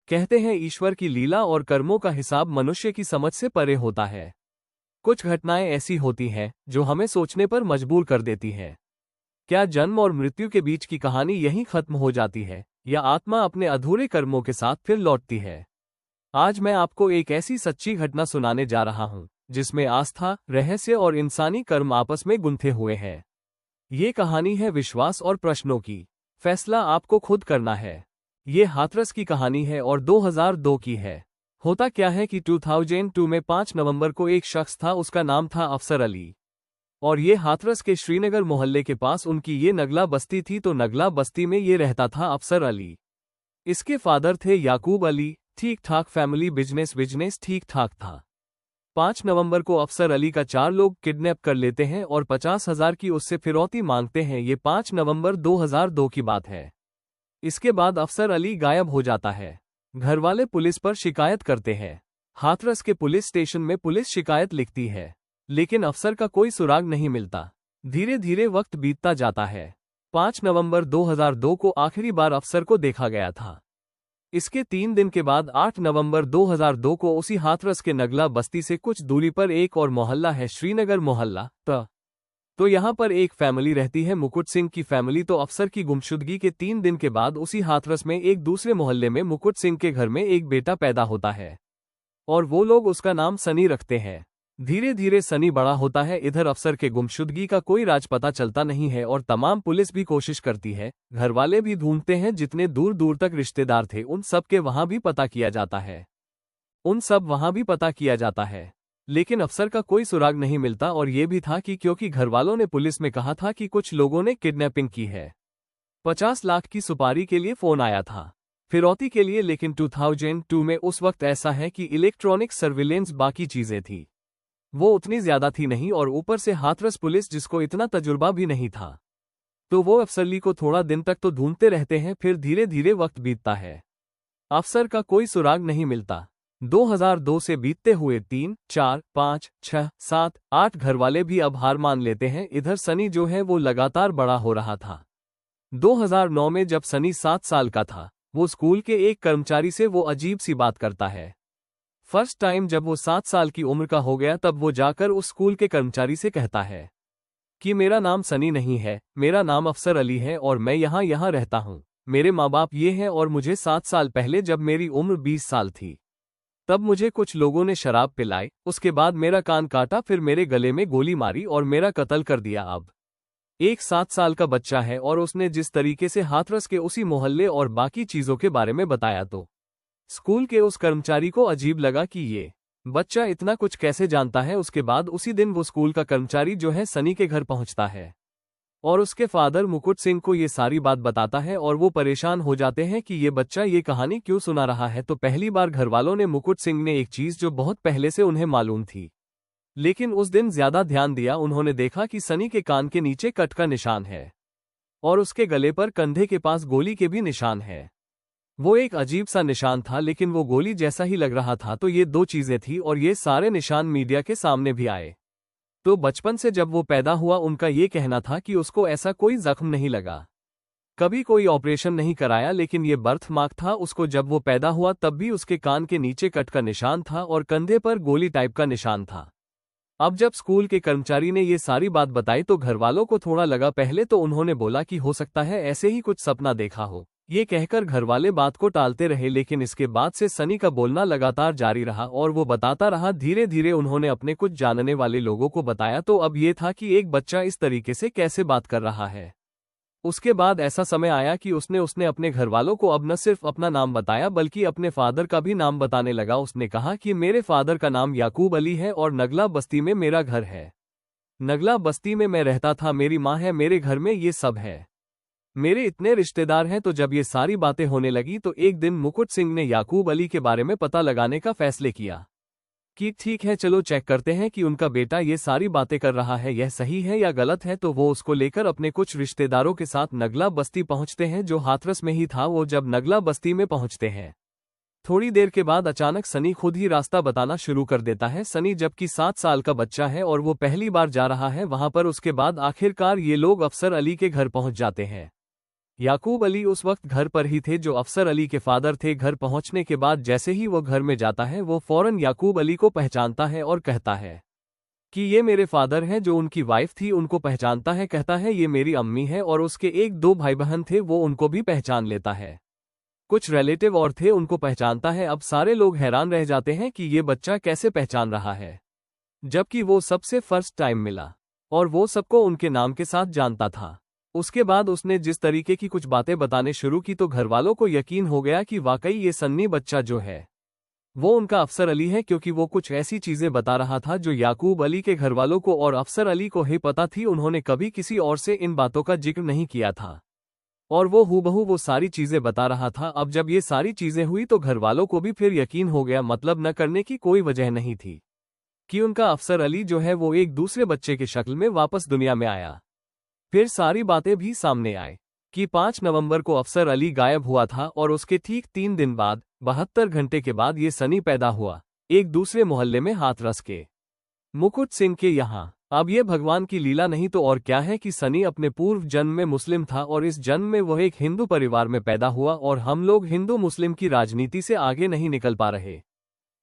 कहते हैं ईश्वर की लीला और कर्मों का हिसाब मनुष्य की समझ से परे होता है। कुछ घटनाएं ऐसी होती हैं जो हमें सोचने पर मजबूर कर देती हैं। क्या जन्म और मृत्यु के बीच की कहानी यहीं खत्म हो जाती है, या आत्मा अपने अधूरे कर्मों के साथ फिर लौटती है? आज मैं आपको एक ऐसी सच्ची घटना सुनाने जा रहा हूं जिसमें आस्था, रहस्य और इंसानी कर्म आपस में गुंथे हुए हैं। ये कहानी है विश्वास और प्रश्नों की। फैसला आपको खुद करना है। ये हाथरस की कहानी है और 2002 की है। होता क्या है कि 2002 में 5 नवंबर को एक शख्स था, उसका नाम था अफसर अली। और ये हाथरस के श्रीनगर मोहल्ले के पास उनकी ये नगला बस्ती थी। तो नगला बस्ती में ये रहता था अफसर अली। इसके फादर थे याकूब अली। ठीक ठाक फैमिली, बिजनेस ठीक ठाक था। 5 नवंबर को अफसर अली का 4 लोग किडनैप कर लेते हैं और 50,000 की उससे फिरौती मांगते हैं। ये 5 नवंबर 2002 की बात है। इसके बाद अफसर अली गायब हो जाता है। घरवाले पुलिस पर शिकायत करते हैं। हाथरस के पुलिस स्टेशन में पुलिस शिकायत लिखती है, लेकिन अफसर का कोई सुराग नहीं मिलता। धीरे धीरे वक्त बीतता जाता है। 5 नवंबर 2002 को आखिरी बार अफसर को देखा गया था। इसके 3 दिन के बाद 8 नवंबर 2002 को उसी हाथरस के नगला बस्ती से कुछ दूरी पर एक और मोहल्ला है, श्रीनगर मोहल्ला। तो यहाँ पर एक फैमिली रहती है, मुकुट सिंह की फैमिली। तो अफसर की गुमशुदगी के 3 दिन के बाद उसी हाथरस में एक दूसरे मोहल्ले में मुकुट सिंह के घर में एक बेटा पैदा होता है और वो लोग उसका नाम सनी रखते हैं। धीरे धीरे सनी बड़ा होता है। इधर अफसर के गुमशुदगी का कोई राज पता चलता नहीं है और तमाम पुलिस भी कोशिश करती है, घरवाले भी ढूंढते हैं, जितने दूर दूर तक रिश्तेदार थे उन सब के वहां भी पता किया जाता है। लेकिन अफसर का कोई सुराग नहीं मिलता। और ये भी था कि क्योंकि घरवालों ने पुलिस में कहा था कि कुछ लोगों ने किडनैपिंग की है। 50 लाख की सुपारी के लिए फोन आया था, फिरौती के लिए। लेकिन 2002 में उस वक्त ऐसा है कि इलेक्ट्रॉनिक सर्विलेंस बाकी चीजें थी, वो उतनी ज्यादा थी नहीं, और ऊपर से हाथरस पुलिस जिसको इतना तजुर्बा भी नहीं था। तो वो अफसर अली को थोड़ा दिन तक तो ढूंढते रहते हैं। फिर धीरे धीरे वक्त बीतता है, अफसर का कोई सुराग नहीं मिलता। 2002 से बीतते हुए 3, 4, 5, 6, 7, 8 घरवाले भी अब हार मान लेते हैं। इधर सनी जो है वो लगातार बड़ा हो रहा था। 2009 में जब सनी 7 साल का था, वो स्कूल के एक कर्मचारी से वो अजीब सी बात करता है। फर्स्ट टाइम जब वो 7 साल की उम्र का हो गया तब वो जाकर उस स्कूल के कर्मचारी से कहता है कि मेरा नाम सनी नहीं है, मेरा नाम अफसर अली है और मैं यहाँ रहता हूँ। मेरे माँ बाप ये हैं और मुझे 7 साल पहले जब मेरी उम्र 20 साल थी तब मुझे कुछ लोगों ने शराब पिलाई, उसके बाद मेरा कान काटा, फिर मेरे गले में गोली मारी और मेरा कत्ल कर दिया। अब एक 7 साल का बच्चा है और उसने जिस तरीके से हाथरस के उसी मोहल्ले और बाकी चीजों के बारे में बताया तो स्कूल के उस कर्मचारी को अजीब लगा कि ये बच्चा इतना कुछ कैसे जानता है। उसके बाद उसी दिन वो स्कूल का कर्मचारी जो है सनी के घर पहुंचता है और उसके फादर मुकुट सिंह को ये सारी बात बताता है और वो परेशान हो जाते हैं कि ये बच्चा ये कहानी क्यों सुना रहा है। तो पहली बार घरवालों ने मुकुट सिंह ने एक चीज जो बहुत पहले से उन्हें मालूम थी, लेकिन उस दिन ज्यादा ध्यान दिया। उन्होंने देखा कि सनी के कान के नीचे कट का निशान है और उसके गले पर कंधे के पास गोली के भी निशान है। वो एक अजीब सा निशान था, लेकिन वो गोली जैसा ही लग रहा था। तो ये 2 चीजें थी और ये सारे निशान मीडिया के सामने भी आए। तो बचपन से जब वो पैदा हुआ उनका ये कहना था कि उसको ऐसा कोई जख्म नहीं लगा, कभी कोई ऑपरेशन नहीं कराया, लेकिन ये बर्थ मार्क था उसको। जब वो पैदा हुआ तब भी उसके कान के नीचे कट का निशान था और कंधे पर गोली टाइप का निशान था। अब जब स्कूल के कर्मचारी ने ये सारी बात बताई तो घरवालों को थोड़ा लगा। पहले तो उन्होंने बोला कि हो सकता है ऐसे ही कुछ सपना देखा हो, ये कहकर घरवाले बात को टालते रहे। लेकिन इसके बाद से सनी का बोलना लगातार जारी रहा और वो बताता रहा। धीरे धीरे उन्होंने अपने कुछ जानने वाले लोगों को बताया। तो अब ये था कि एक बच्चा इस तरीके से कैसे बात कर रहा है। उसके बाद ऐसा समय आया कि उसने अपने घरवालों को अब न सिर्फ अपना नाम बताया बल्कि अपने फादर का भी नाम बताने लगा। उसने कहा कि मेरे फादर का नाम याकूब अली है और नगला बस्ती में मेरा घर है, नगला बस्ती में मैं रहता था, मेरी माँ है, मेरे घर में ये सब है, मेरे इतने रिश्तेदार हैं। तो जब ये सारी बातें होने लगी तो एक दिन मुकुट सिंह ने याकूब अली के बारे में पता लगाने का फैसले किया कि ठीक है, चलो चेक करते हैं कि उनका बेटा ये सारी बातें कर रहा है, यह सही है या गलत है। तो वो उसको लेकर अपने कुछ रिश्तेदारों के साथ नगला बस्ती पहुंचते हैं जो हाथरस में ही था। वो जब नगला बस्ती में पहुंचते हैं थोड़ी देर के बाद अचानक सनी खुद ही रास्ता बताना शुरू कर देता है। सनी जबकि 7 साल का बच्चा है और वो पहली बार जा रहा है वहां पर। उसके बाद आखिरकार ये लोग अफसर अली के घर पहुंच जाते हैं। याकूब अली उस वक्त घर पर ही थे जो अफसर अली के फादर थे। घर पहुंचने के बाद जैसे ही वो घर में जाता है वो फौरन याकूब अली को पहचानता है और कहता है कि ये मेरे फादर हैं। जो उनकी वाइफ थी उनको पहचानता है, कहता है ये मेरी अम्मी है। और उसके एक दो भाई बहन थे वो उनको भी पहचान लेता है। कुछ रिलेटिव और थे उनको पहचानता है। अब सारे लोग हैरान रह जाते हैं कि ये बच्चा कैसे पहचान रहा है, जबकि वो सबसे फर्स्ट टाइम मिला और वो सबको उनके नाम के साथ जानता था। उसके बाद उसने जिस तरीके की कुछ बातें बताने शुरू की तो घरवालों को यकीन हो गया कि वाकई ये सन्नी बच्चा जो है वो उनका अफसर अली है, क्योंकि वो कुछ ऐसी चीजें बता रहा था जो याकूब अली के घरवालों को और अफसर अली को ही पता थी। उन्होंने कभी किसी और से इन बातों का जिक्र नहीं किया था और वो हूबहू वो सारी चीजें बता रहा था। अब जब ये सारी चीजें हुई तो घरवालों को भी फिर यकीन हो गया, मतलब न करने की कोई वजह नहीं थी कि उनका अफसर अली जो है वो एक दूसरे बच्चे के शक्ल में वापस दुनिया में आया। फिर सारी बातें भी सामने आए कि 5 नवंबर को अफसर अली गायब हुआ था और उसके ठीक 3 दिन बाद 72 घंटे के बाद ये सनी पैदा हुआ, एक दूसरे मोहल्ले में हाथरस के मुकुट सिंह के यहाँ। अब ये भगवान की लीला नहीं तो और क्या है कि सनी अपने पूर्व जन्म में मुस्लिम था और इस जन्म में वह एक हिंदू परिवार में पैदा हुआ और हम लोग हिंदू मुस्लिम की राजनीति से आगे नहीं निकल पा रहे।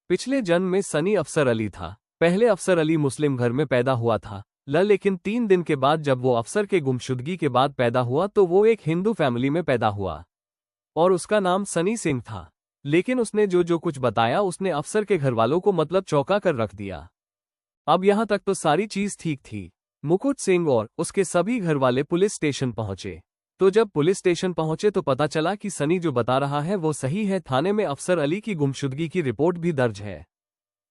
पिछले जन्म में सनी अफसर अली था। पहले अफसर अली मुस्लिम घर में पैदा हुआ था लेकिन 3 दिन के बाद जब वो अफसर के गुमशुदगी के बाद पैदा हुआ तो वो एक हिंदू फैमिली में पैदा हुआ और उसका नाम सनी सिंह था। लेकिन उसने जो कुछ बताया उसने अफसर के घरवालों को मतलब चौंका कर रख दिया। अब यहां तक तो सारी चीज ठीक थी। मुकुट सिंह और उसके सभी घरवाले पुलिस स्टेशन पहुंचे। तो जब पुलिस स्टेशन पहुंचे तो पता चला कि सनी जो बता रहा है वो सही है। थाने में अफसर अली की गुमशुदगी की रिपोर्ट भी दर्ज है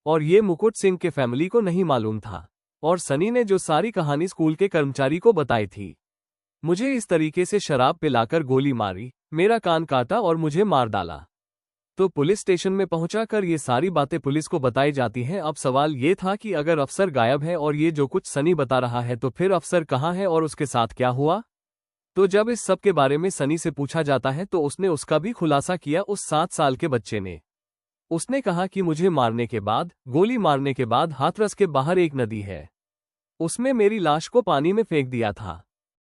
और ये मुकुट सिंह के फैमिली को नहीं मालूम था। और सनी ने जो सारी कहानी स्कूल के कर्मचारी को बताई थी, मुझे इस तरीके से शराब पिलाकर गोली मारी, मेरा कान काटा और मुझे मार डाला। तो पुलिस स्टेशन में पहुंचाकर ये सारी बातें पुलिस को बताई जाती हैं। अब सवाल ये था कि अगर अफसर गायब है और ये जो कुछ सनी बता रहा है तो फिर अफसर कहाँ है और उसके साथ क्या हुआ। तो जब इस सब के बारे में सनी से पूछा जाता है तो उसने उसका भी खुलासा किया। उस 7 साल के बच्चे ने उसने कहा कि मुझे मारने के बाद, गोली मारने के बाद हाथरस के बाहर एक नदी है, उसमें मेरी लाश को पानी में फेंक दिया था।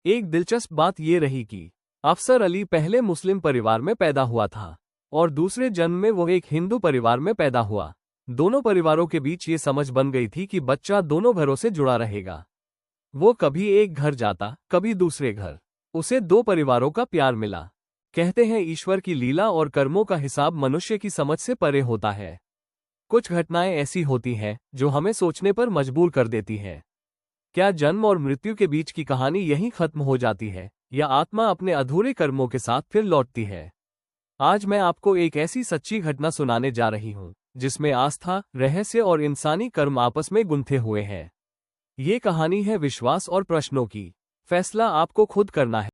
एक दिलचस्प बात यह रही कि अफसर अली पहले मुस्लिम परिवार में पैदा हुआ था और दूसरे जन्म में वो एक हिंदू परिवार में पैदा हुआ। दोनों परिवारों के बीच ये समझ बन गई थी कि बच्चा दोनों घरों से जुड़ा रहेगा। वो कभी एक घर जाता, कभी दूसरे घर। उसे 2 परिवारों का प्यार मिला। कहते हैं ईश्वर की लीला और कर्मों का हिसाब मनुष्य की समझ से परे होता है। कुछ घटनाएं ऐसी होती हैं जो हमें सोचने पर मजबूर कर देती हैं। क्या जन्म और मृत्यु के बीच की कहानी यहीं खत्म हो जाती है या आत्मा अपने अधूरे कर्मों के साथ फिर लौटती है? आज मैं आपको एक ऐसी सच्ची घटना सुनाने जा रही हूं जिसमें आस्था, रहस्य और इंसानी कर्म आपस में गुंथे हुए हैं। ये कहानी है विश्वास और प्रश्नों की। फैसला आपको खुद करना है।